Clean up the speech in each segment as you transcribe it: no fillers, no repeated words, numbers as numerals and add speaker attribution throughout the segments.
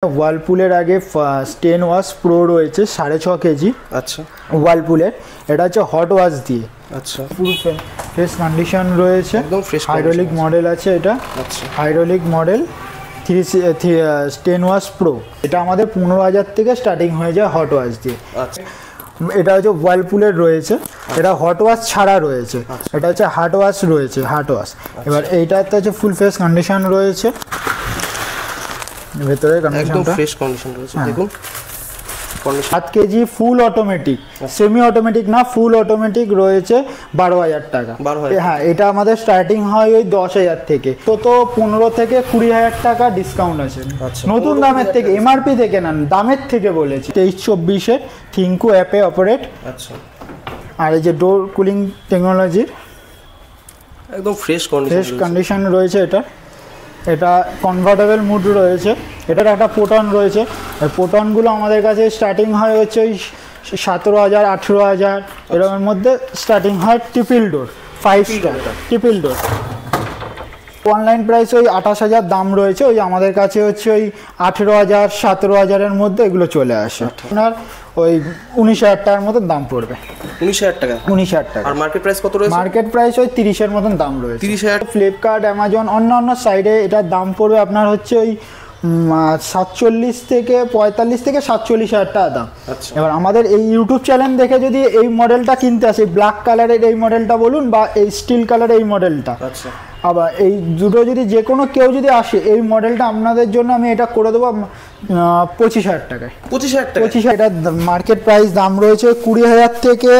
Speaker 1: ওয়ার্লপুলের আগে স্টেন wash pro রয়েছে 6.5 KG.
Speaker 2: আচ্ছা,
Speaker 1: ওয়ার্লপুলের এটা হচ্ছে হট ওয়াশ দিয়ে।
Speaker 2: আচ্ছা,
Speaker 1: ফুল ফ্রেশ কন্ডিশন রয়েছে,
Speaker 2: একদম ফ্রেশ
Speaker 1: হাইড্রোলিক মডেল আছে এটা।
Speaker 2: আচ্ছা,
Speaker 1: হাইড্রোলিক মডেল স্টেন ওয়াশ প্রো, এটা আমাদের 15,000 থেকে স্টার্টিং হয়ে যায় হট ওয়াশ দিয়ে।
Speaker 2: আচ্ছা,
Speaker 1: এটা হচ্ছে ওয়ার্লপুলের রয়েছে, এটা হট ওয়াশ ছাড়া রয়েছে, এটা হচ্ছে হার্ড ওয়াশ রয়েছে, হার্ড ওয়াশ। এবার এইটাতে হচ্ছে ফুল ফ্রেশ কন্ডিশন রয়েছে, ভেতরে
Speaker 2: একদম ফ্রেশ কন্ডিশন রয়েছে। দেখুন
Speaker 1: 7 KG full automatic, semi automatic না, ফুল অটোমেটিক রয়েছে 12,000 টাকা। হ্যাঁ, এটা আমাদের স্টার্টিং হয় ওই 10,000 থেকে, তো 15 থেকে 20,000 টাকা ডিসকাউন্ট আছে নতুন দামের থেকে, এমআরপি থেকে না, দামের থেকে বলেছি। 23-24-এর থিঙ্কু অ্যাপে অপারেট।
Speaker 2: আচ্ছা,
Speaker 1: আর এই যে ডোর কুলিং টেকনোলজির
Speaker 2: একদম ফ্রেশ
Speaker 1: কন্ডিশন রয়েছে। এটা কনভার্টেবল মুড রয়েছে, এটার একটা পোটন রয়েছে। পোটনগুলো আমাদের কাছে স্টার্টিং হয় হচ্ছে ওই 17,000 18,000 এরকমের মধ্যে স্টার্টিং হয়। ট্রিপল ডোর 5 স্টার ট্রিপল ডোর, অনলাইন প্রাইস ওই 28,000 দাম রয়েছে, ওই আমাদের কাছে হচ্ছে ওই 18,000 17,000-এর মধ্যে এগুলো চলে আসে। আপনার ওই 19,000 টাকার মতন দাম পড়বে।
Speaker 2: 19,000 টাকা?
Speaker 1: 19,000 টাকা।
Speaker 2: আর মার্কেট প্রাইস কত রয়েছে?
Speaker 1: মার্কেট প্রাইস ওই 30-এর মতন দাম রয়েছে।
Speaker 2: 30,000।
Speaker 1: ফ্লিপকার্ট, অ্যামাজন, অন্য সাইডে এটার দাম পড়বে আপনার হচ্ছে ওই 47 থেকে 45 থেকে 47,000 টাকা দাম। এবার আমাদের এই ইউটিউব চ্যানেল দেখে যদি এই মডেলটা কিনতে আসে, ব্ল্যাক কালারের এই মডেলটা বলুন বা এই স্টিল কালারের এই মডেলটা, আবার এই দুটো যদি যে কোনো কেউ যদি আসে, এই মডেলটা আপনাদের জন্য আমি এটা করে দেবো 25,000 টাকায়।
Speaker 2: 25,000 টাকা?
Speaker 1: 25,000। এটা মার্কেট প্রাইস দাম রয়েছে 20,000 থেকে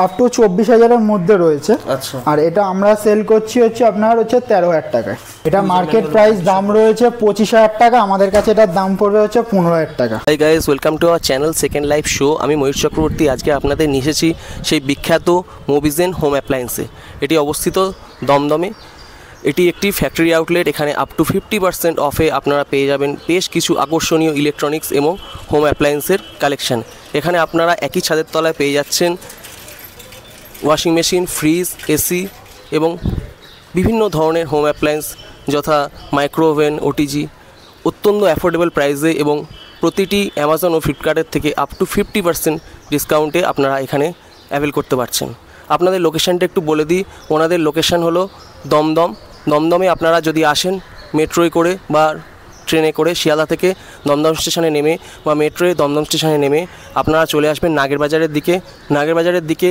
Speaker 1: আপ টু 24,000-এর মধ্যে রয়েছে।
Speaker 2: আচ্ছা,
Speaker 1: আর এটা আমরা সেল করছি হচ্ছে আপনার হচ্ছে 13,000 টাকায়। এটা মার্কেট প্রাইস দাম রয়েছে 25,000 টাকা, আমাদের কাছে এটার দাম পড়বে হচ্ছে 15,000 টাকা।
Speaker 2: Hi guys, welcome to our channel second life show. আমি ময়ূর চক্রবর্তী। আজকে আপনাদের নিয়ে এসেছি সেই বিখ্যাত মোবিজেন হোম অ্যাপ্লায়েন্সে। এটি অবস্থিত দমদমে। এটি একটি ফ্যাক্টরি আউটলেট। এখানে আপ টু 50% অফে আপনারা পেয়ে যাবেন বেশ কিছু আকর্ষণীয় ইলেকট্রনিক্স এবং হোম অ্যাপ্লায়েন্সের কালেকশান। এখানে আপনারা একই ছাদের তলায় পেয়ে যাচ্ছেন ওয়াশিং মেশিন, ফ্রিজ, এসি এবং বিভিন্ন ধরনের হোম অ্যাপ্লায়েন্স যথা মাইক্রোওভেন, ওটিজি অত্যন্ত অ্যাফোর্ডেবল প্রাইসে এবং প্রতিটি অ্যামাজন ও ফ্লিপকার্টের থেকে আপ টু 50% ডিসকাউন্টে আপনারা এখানে অ্যাভেল করতে পারছেন। আপনাদের লোকেশানটা একটু বলে দিই। ওনাদের লোকেশান হলো দমদমে আপনারা যদি আসেন মেট্রোয় করে বা ট্রেনে করে শিয়ালদা থেকে দমদম স্টেশনে নেমে বা মেট্রোয় দমদম স্টেশনে নেমে আপনারা চলে আসবেন নাগেরবাজারের দিকে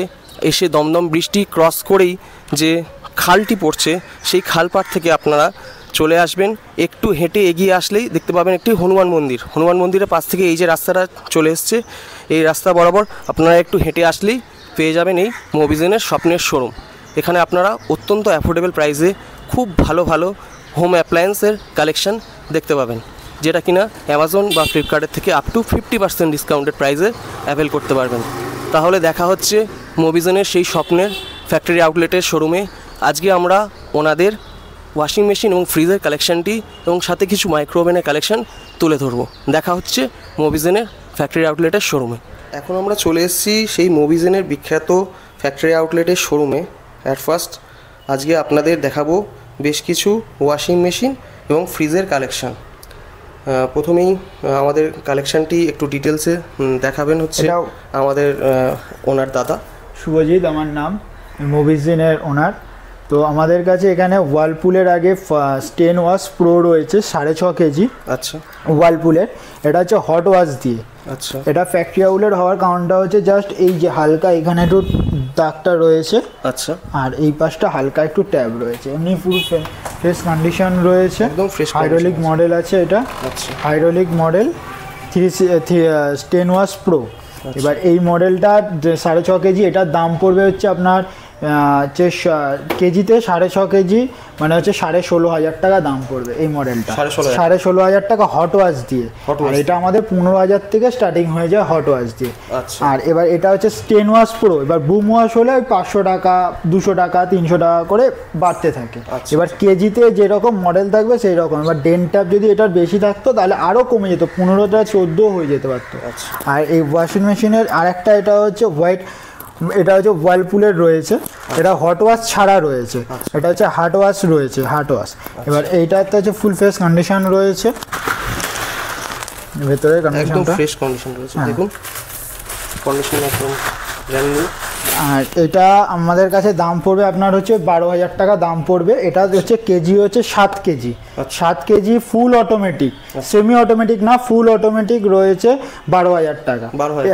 Speaker 2: এসে দমদম ব্রিজটি ক্রস করেই যে খালটি পড়ছে, সেই খালপাড় থেকে আপনারা চলে আসবেন। একটু হেঁটে এগিয়ে আসলেই দেখতে পাবেন একটি হনুমান মন্দিরের পাশ থেকে এই যে রাস্তাটা চলে এসছে, এই রাস্তা বরাবর আপনারা একটু হেঁটে আসলেই পেয়ে যাবেন এই মোবিজেনের স্বপ্নের শোরুম। এখানে আপনারা অত্যন্ত অ্যাফোর্ডেবল প্রাইসে খুব ভালো হোম অ্যাপ্লায়েন্সের কালেকশন দেখতে পাবেন, যেটা কিনা অ্যামাজন বা ফ্লিপকার্টের থেকে আপ টু 50% ডিসকাউন্টেড প্রাইসে অ্যাভেল করতে পারবেন। তাহলে দেখা হচ্ছে মোবিজেনের সেই স্বপ্নের ফ্যাক্টরি আউটলেটের শোরুমে। আজকে আমরা ওনাদের ওয়াশিং মেশিন এবং ফ্রিজের কালেকশানটি এবং সাথে কিছু মাইক্রোওভেনের কালেকশান তুলে ধরবো। দেখা হচ্ছে মোবিজেনের ফ্যাক্টরি আউটলেটের শোরুমে। এখন আমরা চলে এসেছি সেই মোবিজেনের বিখ্যাত ফ্যাক্টরি আউটলেটের শোরুমে। অ্যাট ফার্স্ট আজকে আপনাদের দেখাবো বেশ কিছু ওয়াশিং মেশিন এবং ফ্রিজের কালেকশান। প্রথমেই আমাদের কালেকশানটি একটু ডিটেলসে দেখাবেন হচ্ছে আমাদের ওনার দাদা
Speaker 1: শুভজিৎ আমার নাম, মোবিজেনের ওনার। তো আমাদের কাছে এখানে ওয়ার্লপুলের আগে স্টেন ওয়াশ প্রো রয়েছে 6.5 কেজি।
Speaker 2: আচ্ছা,
Speaker 1: ওয়ার্লপুলের এটা হচ্ছে হট ওয়াশ দিয়ে।
Speaker 2: আচ্ছা,
Speaker 1: এটা ফ্যাক্টরি আউটলেট হওয়ার কারণটা হচ্ছে জাস্ট এই যে হালকা এখানে একটু দাগটা রয়েছে।
Speaker 2: আচ্ছা,
Speaker 1: আর এই পাশটা হালকা একটু ট্যাব রয়েছে, এমনি পুরো ফ্রেশ কন্ডিশন রয়েছে,
Speaker 2: একদম ফ্রেশ।
Speaker 1: হাইড্রোলিক মডেল আছে এটা।
Speaker 2: আচ্ছা,
Speaker 1: হাইড্রোলিক মডেল স্টেন ওয়াশ প্রো। এবার এই মডেলটা 6.5 কেজি, এটার দাম পড়বে হচ্ছে আপনার কেজিতে 6.5 কেজি মানে হচ্ছে 16,500 টাকা দাম পড়বে এই মডেলটা। 16,500 টাকা হট ওয়াশ দিয়ে। আর এটা আমাদের 15,000 থেকে স্টার্টিং হয়ে যায় হট ওয়াশ দিয়ে। আর এবার এটা হচ্ছে স্টেন ওয়াশ প্রো। এবার বুম ওয়াশ হলে 500 টাকা 200 টাকা 300 টাকা করে বাড়তে থাকে। এবার কেজিতে যেরকম মডেল থাকবে সেই রকম। এবার ডেন্টাপ যদি এটার বেশি থাকতো তাহলে আরও কমে যেত, 15টা 14 হয়ে যেতে পারতো। আর এই ওয়াশিং মেশিনের আরেকটা এটা হচ্ছে এটা হচ্ছে ওয়ার্লপুলের রয়েছে, এটা হট ওয়াশ ছাড়া রয়েছে, এটা হচ্ছে হার্ড ওয়াশ রয়েছে, হার্ড ওয়াশ। এবার এইটাতে হচ্ছে ফুল ফ্রেশ কন্ডিশন রয়েছে, ভেতরে
Speaker 2: একদম ফ্রেশ কন্ডিশন রয়েছে, দেখুন কন্ডিশন একদম ব্র্যান্ড নিউ।
Speaker 1: আর এটা আমাদের কাছে দাম পড়বে আপনার হচ্ছে 12,000 টাকা দাম পড়বে। এটা হচ্ছে কেজি হচ্ছে 7 KG, 7 KG full automatic, semi automatic না, ফুল অটোমেটিক রয়েছে 12,000 টাকা।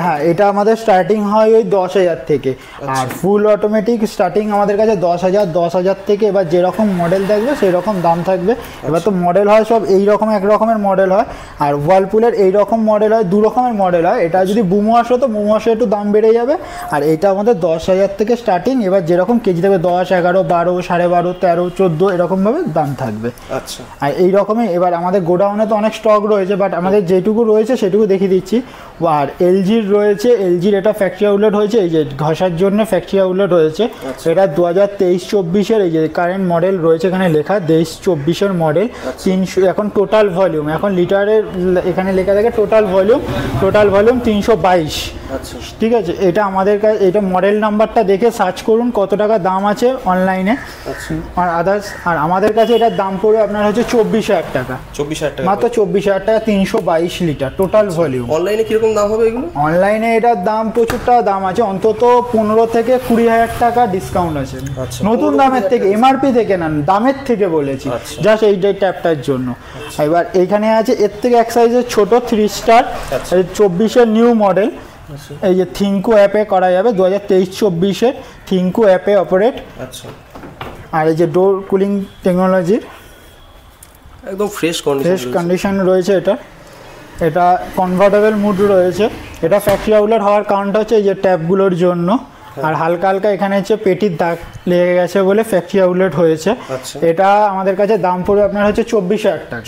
Speaker 1: হ্যাঁ, এটা আমাদের স্টার্টিং হয় ওই 10,000 থেকে। আর ফুল অটোমেটিক স্টার্টিং আমাদের কাছে 10,000 থেকে। এবার যেরকম মডেল থাকবে সেই রকম দাম থাকবে। এবার তো মডেল হয় সব এই রকম, এক রকমের মডেল হয়। আর ওয়ার্লপুলের এই রকম মডেল হয়, 2 রকমের মডেল হয়। এটা যদি বুমো আসো তো বুমো আসে একটু দাম বেড়ে যাবে। আর এটা আমাদের 10,000 থেকে স্টার্টিং। এবার যেরকম কেজি থাকবে 10, 11, 12, 12.5, 13, 14 এরকমভাবে দাম থাকবে।
Speaker 2: আচ্ছা,
Speaker 1: আর এই রকমই এবার আমাদের গোডাউনে তো অনেক স্টক রয়েছে, বাট আমাদের যেটুকু রয়েছে সেটুকু দেখিয়ে দিচ্ছি। আর এলজির রয়েছে, এলজির এটা ফ্যাক্টরি আউটলেট হয়েছে, এই যে ঘষার জন্য ফ্যাক্টরি আউটলেট হয়েছে। এটা 2023-24-এর এই যে কারেন্ট মডেল রয়েছে এখানে লেখা, 23-24-এর মডেল। 300 এখন টোটাল ভলিউম, এখন লিটারের এখানে লেখা থাকে টোটাল ভলিউম 322।
Speaker 2: আচ্ছা,
Speaker 1: ঠিক আছে। এটা আমাদের কাছে, এটা মডেল নাম্বারটা দেখে সার্চ করুন কত টাকা দাম আছে অনলাইনে। আর আদার্স, আর আমাদের কাছে এটার দাম পড়বে আপনার হচ্ছে 24,000 টাকা,
Speaker 2: 24,000 টাকা,
Speaker 1: মাত্র 24,000 টাকা, 322 লিটার টোটাল ভলিউম।
Speaker 2: অনলাইনে কিরকম দাম হবে এগুলো?
Speaker 1: অনলাইনে এটার দাম প্রচুর টাকা দাম আছে, অন্তত 15 থেকে 20,000 টাকা ডিসকাউন্ট আছে নতুন দামের থেকে, এমআরপি থেকে না, দামের থেকে বলেছি, জাস্ট এই ট্যাপটার জন্য। এবার এইখানে আছে এর থেকে এক সাইজের ছোট 3 স্টার, 24-এর নিউ মডেল। এই যে থিঙ্কো অ্যাপে করা যাবে, 2023-24-এর থিঙ্কো অ্যাপে অপারেট।
Speaker 2: আচ্ছা,
Speaker 1: আর এই যে ডোর কুলিং টেকনোলজির
Speaker 2: একদম ফ্রেশ
Speaker 1: কন্ডিশন রয়েছে। এটা কনভার্টেবল মুড রয়েছে। এটা ফ্যাক্টরি আউটলেট হওয়ার কারণটা হচ্ছে এই যে ট্যাপগুলোর জন্য। আর হালকা হালকা এখানে হচ্ছে পেটির দাগ লেগে গেছে বলে ফ্যাক্টরি আউটলেট হয়েছে। এটা আমাদের কাছে দাম পড়বে আপনার হচ্ছে 24,000 টাকা,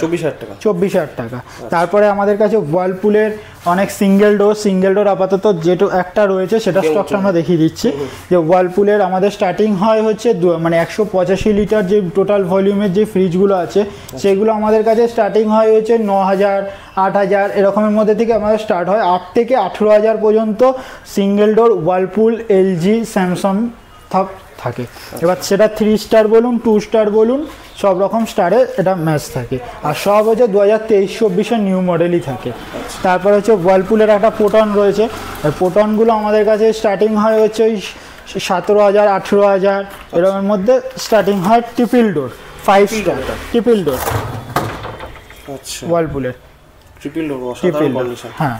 Speaker 1: 24,000 টাকা। তারপরে আমাদের কাছে ওয়ার্লপুলের অনেক সিঙ্গেল ডোর আপাতত যেটা একটা রয়েছে সেটা স্টক আমরা দেখিয়ে দিচ্ছি। যে ওয়ার্লপুলের আমাদের স্টার্টিং হয় হচ্ছে মানে 185 লিটার যে টোটাল ভলিউমের যে ফ্রিজগুলো আছে সেগুলো আমাদের কাছে স্টার্টিং হয় হচ্ছে 9,000, 8,000 এরকমের মধ্যে থেকে আমাদের স্টার্ট হয়। 8 থেকে 18,000 পর্যন্ত single door Whirlpool, LG, Samsung থাকে। এবার সেটা 3 স্টার বলুন, 2 স্টার বলুন, সব রকম স্টারে এটা ম্যাচ থাকে। আর সব হচ্ছে 2023-24-এর নিউ মডেলই থাকে। তারপর হচ্ছে ওয়ার্লপুলের একটা পোটন রয়েছে। পোটনগুলো আমাদের কাছে স্টার্টিং হয় হচ্ছে ওই 17,000, 18,000 এরকমের মধ্যে স্টার্টিং হয়। ট্রিপল ডোর 5 স্টার ট্রিপল ডোর ওয়ার্লপুলের ট্রিপল ডোর। হ্যাঁ,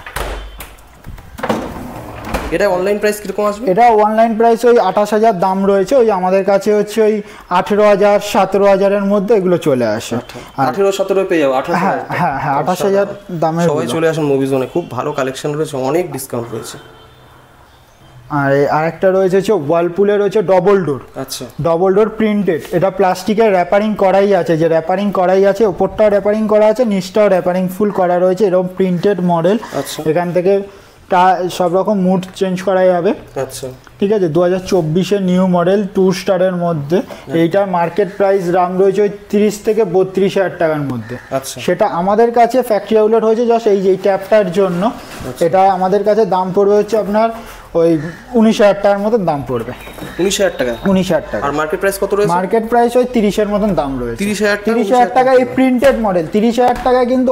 Speaker 2: এটা অনলাইন প্রাইস কিরকম আসবে?
Speaker 1: এটা অনলাইন প্রাইস ওই 28,000 দাম রয়েছে। ওই আমাদের কাছে হচ্ছে ওই 18,000, 17,000-এর মধ্যে এগুলো চলে আসে।
Speaker 2: 18-17 পেয়ে যাবো।
Speaker 1: হ্যাঁ, 28,000 দামে
Speaker 2: সবাই চলে আসুন মুভি জোনে, খুব ভালো কালেকশন রয়েছে, অনেক ডিসকাউন্ট রয়েছে।
Speaker 1: আর আরেকটা রয়েছে হচ্ছে ওয়ার্লপুলের হচ্ছে ডবল ডোর।
Speaker 2: আচ্ছা,
Speaker 1: ডবল ডোর প্রিন্টেড। এটা প্লাস্টিকের র্যাপারিং করাই আছে, যে র্যাপারিং করাই আছে, ওপরটাও র্যাপারিং করা আছে, নিচটাও র্যাপারিং ফুল করা রয়েছে। এরকম প্রিন্টেড মডেল। এখান থেকে সব রকম মুড চেঞ্জ করা যাবে।
Speaker 2: আচ্ছা,
Speaker 1: ঠিক আছে। 2024-এর নিউ মডেল, 2 স্টারের মধ্যে। এইটার মার্কেট প্রাইস দাম রয়েছে ওই 30 থেকে 32,000 টাকার মধ্যে। সেটা আমাদের কাছে ফ্যাক্টরি আউটলেট হয়েছে জাস্ট এই যে ট্যাপটার জন্য। এটা আমাদের কাছে দাম পড়বে হচ্ছে আপনার ওই 19,000 টাকার মতন দাম পড়বে।
Speaker 2: 19,000 টাকা?
Speaker 1: 19,000 টাকা।
Speaker 2: আর মার্কেট প্রাইস কত রয়েছে?
Speaker 1: মার্কেট প্রাইস ওই 30-এর মতন দাম রয়েছে।
Speaker 2: 30,000
Speaker 1: টাকা এই প্রিন্টেড মডেল। 30,000 টাকায় কিন্তু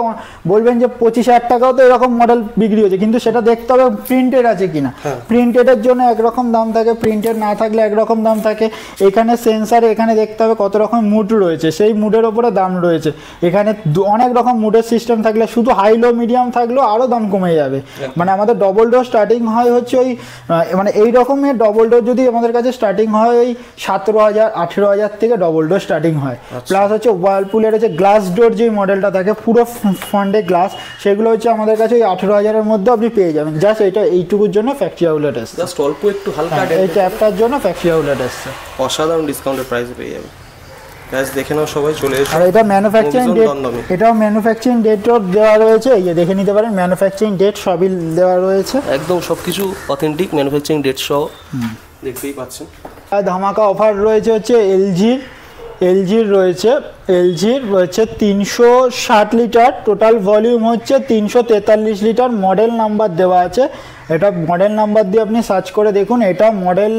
Speaker 1: বলবেন যে 25,000 টাকাও তো এরকম মডেল বিক্রি হচ্ছে, কিন্তু সেটা দেখতে হবে প্রিন্টেড আছে কিনা। প্রিন্টেডের জন্য একরকম দাম থাকে, প্রিন্টেড না থাকলে একরকম দাম থাকে। এখানে সেন্সারে এখানে দেখতে হবে কত রকম মুড রয়েছে, সেই মুডের ওপরে দাম রয়েছে। এখানে অনেক রকম মুডের সিস্টেম থাকলে, শুধু হাই লো মিডিয়াম থাকলেও আরও দাম কমে যাবে। মানে আমাদের ডবল ডোর স্টার্টিং হয় হচ্ছে ওই মানে এই রকমের ডবল ডোর যদি আমাদের কাছে স্টার্টিং হয় ওই 17,000, 18,000 থেকে ডবল ডোর স্টার্টিং হয়। প্লাস হচ্ছে ওয়ার্লপুলের হচ্ছে গ্লাস ডোর যে মডেলটা থাকে পুরো ফ্রন্টে গ্লাস, সেগুলো হচ্ছে আমাদের কাছে ওই 18,000-এর মধ্যে আপনি পেয়ে যাবেন। জাস্ট এটা এইটুকুর জন্য ফ্যাক্টরি আউটলেট এসছে,
Speaker 2: জাস্ট অল্প একটু হালকা
Speaker 1: এই ট্যাপটার জন্য ফ্যাক্টরি আউটলেট এসছে।
Speaker 2: অসাধারণ ডিসকাউন্টের প্রাইসে পেয়ে যাবে। গাইস দেখে নাও সবাই, চলে এসো।
Speaker 1: আর এটা ম্যানুফ্যাকচারিং ডেট, এটাও ম্যানুফ্যাকচারিং ডেটও দেওয়া রয়েছে, এই যে দেখে নিতে পারেন ম্যানুফ্যাকচারিং ডেট সবই দেওয়া রয়েছে,
Speaker 2: একদম সবকিছু অথেন্টিক ম্যানুফ্যাকচারিং ডেট সহ দেখতেই পাচ্ছেন।
Speaker 1: ধামাকা অফার রয়েছে হচ্ছে এলজির রয়েছে 360 লিটার, টোটাল ভলিউম হচ্ছে 343 লিটার, মডেল নাম্বার দেওয়া আছে। এটা মডেল নাম্বার দিয়ে আপনি সার্চ করে দেখুন। এটা মডেল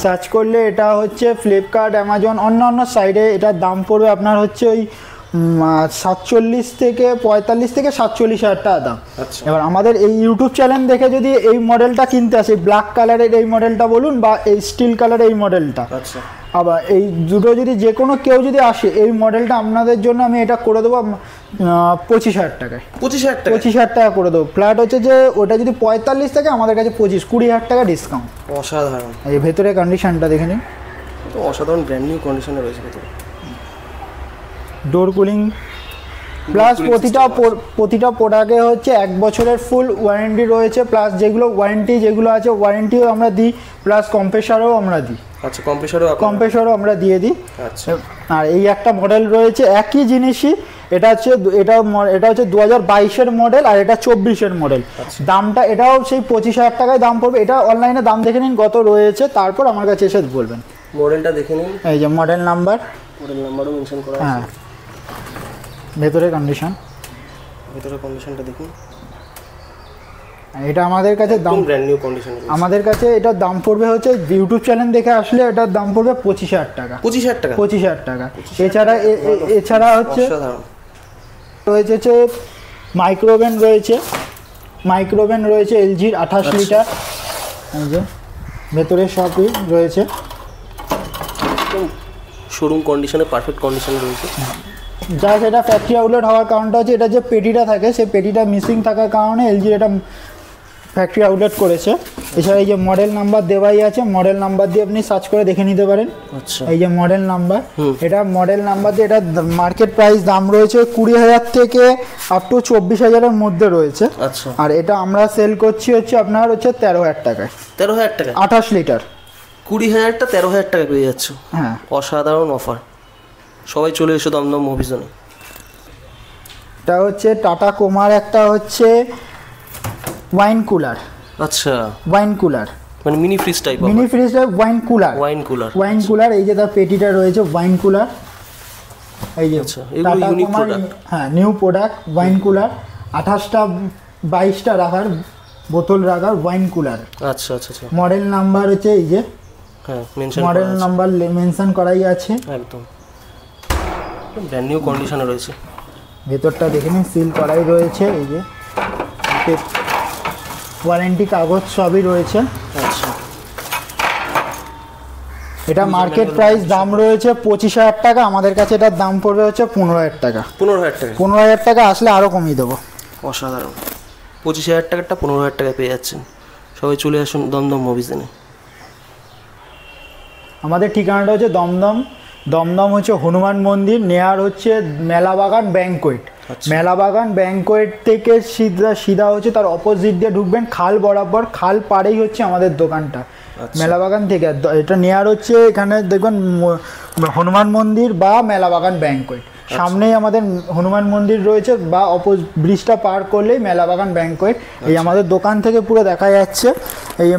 Speaker 1: সার্চ করলে এটা হচ্ছে ফ্লিপকার্ট, অ্যামাজন, অন্য সাইডে এটার দাম পড়বে আপনার হচ্ছে ওই 47 থেকে 45 থেকে 47,000 টাকা দাম। এবার আমাদের এই ইউটিউব চ্যানেল দেখে যদি এই মডেলটা কিনতে আসে, ব্ল্যাক কালারের এই মডেলটা বলুন বা এই স্টিল কালারের এই মডেলটা, আবার এই দুটো যদি যে কোনো কেউ যদি আসে, এই মডেলটা আপনাদের জন্য আমি এটা করে দেবো 25,000 টাকায়। 25,000 টাকা করে দেবো। ফ্ল্যাট হচ্ছে যে ওটা যদি 45 থাকে আমাদের কাছে 20,000 টাকা ডিসকাউন্ট।
Speaker 2: অসাধারণ।
Speaker 1: এই ভেতরে কন্ডিশনটা দেখে নিন,
Speaker 2: তো অসাধারণ ব্র্যান্ড নিউ কন্ডিশনে রয়েছে ভেতরে।
Speaker 1: ডোর কুলিং প্লাস প্রতিটা প্রোডাক্টে হচ্ছে 1 বছরের ফুল ওয়ারেন্টি রয়েছে, প্লাস যেগুলো আছে ওয়ারেন্টিও আমরা দিই, প্লাস কম্প্রেসারও আমরা দিই।
Speaker 2: আচ্ছা,
Speaker 1: কম্প্রেসারও আমরা দিয়ে দিই।
Speaker 2: আচ্ছা,
Speaker 1: আর এই একটা মডেল রয়েছে একই জিনিসই, এটা হচ্ছে 2022-এর মডেল আর এটা 24-এর মডেল। দামটা এটাও সেই 25,000 টাকায় দাম পড়বে। এটা অনলাইনে দাম দেখে নিন কত রয়েছে, তারপর আমার কাছে এসে বলবেন।
Speaker 2: মডেলটা দেখে নিন,
Speaker 1: এই যে মডেলও
Speaker 2: মেনশন করা আছে।
Speaker 1: হ্যাঁ, ভেতরে কন্ডিশনটা দেখুন। এটা আমাদের কাছে দাম
Speaker 2: ব্র্যান্ড নিউ কন্ডিশন।
Speaker 1: আমাদের কাছে এটার দাম পড়বে হচ্ছে ইউটিউব চ্যানেল দেখে আসলে এটার দাম পড়বে 25,000 টাকা। 25,000 টাকা। এছাড়া হচ্ছে রয়েছে মাইক্রোওভেন রয়েছে এলজির 28 লিটার। এই যে ভেতরে সবই রয়েছে,
Speaker 2: শোরুম কন্ডিশনে, পারফেক্ট কন্ডিশনে রয়েছে।
Speaker 1: যা সেটা ফ্যাক্টরি আউটলেট হওয়ার কারণটা হচ্ছে এটা যে পেটিটা থাকে, সেই পেটিটা মিসিং থাকার কারণে এলজি এটা ফ্যাক্টরি আউটলেট করেছে। এছাড়া এই যে মডেল নাম্বার দেওয়াই আছে, মডেল নাম্বার দিয়ে আপনি সার্চ করে দেখে নিতে পারেন।
Speaker 2: আচ্ছা,
Speaker 1: এই যে মডেল নাম্বার, এটা মডেল নাম্বার দিয়ে এটা মার্কেট প্রাইস দাম রয়েছে 20,000 থেকে আপ টু 24,000-এর মধ্যে রয়েছে।
Speaker 2: আচ্ছা,
Speaker 1: আর এটা আমরা সেল করছি হচ্ছে আপনার হচ্ছে 13,000 টাকায়।
Speaker 2: 13,000 টাকা
Speaker 1: 28 লিটার।
Speaker 2: 20,000টা 13,000 টাকা পেয়ে যাচ্ছ।
Speaker 1: হ্যাঁ,
Speaker 2: অসাধারণ অফার। সবাই চলে এসো দমদম মুভিজনে।
Speaker 1: এটা হচ্ছে টাটা কোমার একটা হচ্ছে ওয়াইন কুলার।
Speaker 2: আচ্ছা,
Speaker 1: ওয়াইন কুলার
Speaker 2: মানে mini fridge type.
Speaker 1: Wine cooler. এই যে তার পেটিটা রয়েছে ওয়াইন কুলার। এই যে
Speaker 2: এগুলো ইউনিক প্রোডাক্ট।
Speaker 1: হ্যাঁ, নিউ প্রোডাক্ট ওয়াইন কুলার। 28টা রাখার বোতল রাখার ওয়াইন কুলার।
Speaker 2: আচ্ছা আচ্ছা আচ্ছা।
Speaker 1: মডেল নাম্বার হচ্ছে এই যে,
Speaker 2: হ্যাঁ মেনশন
Speaker 1: মডেল নাম্বার মেনশন করাই আছে।
Speaker 2: একদম ব্র্যান্ড নিউ কন্ডিশনে রয়েছে।
Speaker 1: ভেতরটা দেখে নিন, সিল করাই রয়েছে। এই যে ওয়ারেন্টি কাগজ সবই রয়েছে।
Speaker 2: আচ্ছা,
Speaker 1: এটা মার্কেট প্রাইস দাম রয়েছে 25,000 টাকা, আমাদের কাছে এটার দাম পড়বে হচ্ছে 15,000 টাকা। 15,000 টাকা আসলে আরও কমিয়ে দেবো।
Speaker 2: অসাধারণ। 25,000 টাকাটা 15,000 টাকায় পেয়ে যাচ্ছেন। সবাই চলে আসুন দমদম মুভিজনে।
Speaker 1: আমাদের ঠিকানাটা হচ্ছে দমদম হচ্ছে হনুমান মন্দির, নেয়ার হচ্ছে মেলাবাগান ব্যাংকোয়েট। মেলাবাগান ব্যাংকোয়েট থেকে সিধা হচ্ছে তার অপোজিট দিয়ে ঢুকবেন, খাল বরাবর, খাল পাড়েই হচ্ছে আমাদের দোকানটা। মেলাবাগান থেকে এটা নেয়ার হচ্ছে এখানে দেখবেন হনুমান মন্দির বা মেলাবাগান ব্যাংকোয়েট, সামনেই আমাদের হনুমান মন্দির রয়েছে, বা ব্রিজটা পার করলেই মেলাবাগান ব্যাংকোয়েট। এই আমাদের দোকান থেকে পুরো দেখা যাচ্ছে এই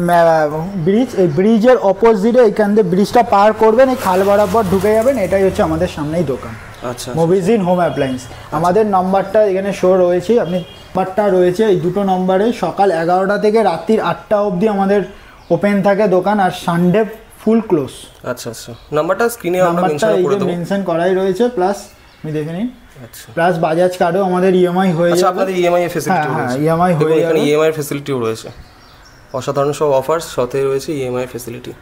Speaker 1: ব্রিজ। এই ব্রিজের অপোজিটে এইখান থেকে ব্রিজটা পার করবেন, এই খাল বরাবর ঢুকে যাবেন, এটাই হচ্ছে আমাদের সামনেই দোকান।
Speaker 2: আচ্ছা,
Speaker 1: মুভিজিন হোম অ্যাপ্লায়েন্স। আমাদের নাম্বারটা এখানে শো রয়েছে, আপনি নাম্বারটা রয়েছে এই দুটো নম্বরে। সকাল 11টা থেকে রাত্রির 8টা অবধি আমাদের ওপেন থাকে দোকান, আর সানডে ফুল ক্লোজ।
Speaker 2: আচ্ছা আচ্ছা, নাম্বারটা স্ক্রিনে আমরা
Speaker 1: মেনশন করাই রয়েছে, প্লাস আপনি দেখে নিন।
Speaker 2: আচ্ছা,
Speaker 1: প্লাস বাজাজ কার্ডও আমাদের ইএমআই হয়ে যাবে।
Speaker 2: আচ্ছা, আপনাদের ইএমআই এর ফ্যাসিলিটি রয়েছে?
Speaker 1: হ্যাঁ, ইএমআই হয়ে যাবে।
Speaker 2: এখানে ইএমআই এর ফ্যাসিলিটিও রয়েছে। অসাধারণ সব অফার্স সাথে রয়েছে ইএমআই ফ্যাসিলিটি।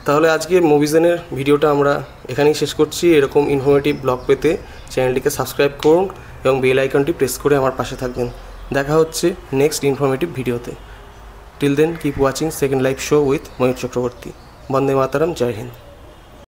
Speaker 2: তাহলে আজকে মুভিজনের ভিডিওটা আমরা এখানেই শেষ করছি। এরকম ইনফরমেটিভ ব্লগ পেতে চ্যানেলটিকে সাবস্ক্রাইব করুন এবং বেল আইকনটি প্রেস করে আমার পাশে থাকবেন। দেখা হচ্ছে নেক্সট ইনফরমেটিভ ভিডিওতে। Till then keep watching second live show with Mayur Chakraborty. বন্দে মাতারাম, জয় হিন্দ।